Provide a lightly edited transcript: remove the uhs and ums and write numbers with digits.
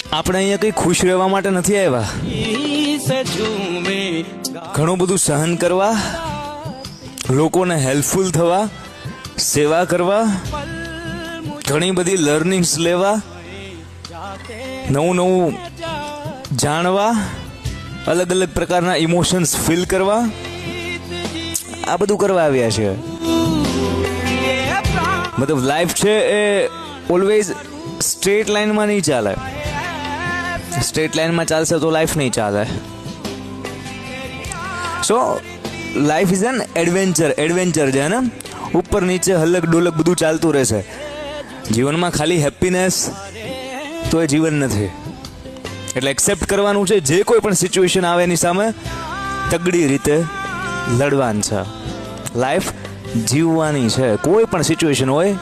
આપણે અહીંયા કંઈ ખુશ રહેવા માટે નથી આવ્યા, ઘણું બધું સહન કરવા, લોકોને હેલ્પફુલ થવા, સેવા કરવા, ઘણી બધી લર્નિંગ્સ લેવા, નવું નવું જાણવા, અલગ અલગ પ્રકારના ઇમોશન્સ ફીલ કરવા, આ બધું કરવા આવ્યા છે. મતલબ લાઈફ છે એ ઓલવેઝ સ્ટ્રેટ લાઈનમાં નહીં ચાલે. સ્ટ્રેટ લાઈનમાં ચાલશે તો લાઈફ નહીં ચાલે. સો લાઈફ ઇઝ એન એડવેન્ચર છે ને, ઉપર નીચે હલક ડોલક બધું ચાલતું રહેશે. જીવનમાં ખાલી હેપીનેસ તો એ જીવન નથી. એટલે એક્સેપ્ટ કરવાનું છે, જે કોઈ પણ સિચ્યુએશન આવે એની સામે તગડી રીતે લડવાનું છે. લાઈફ જીવવાની છે, કોઈ પણ સિચ્યુએશન હોય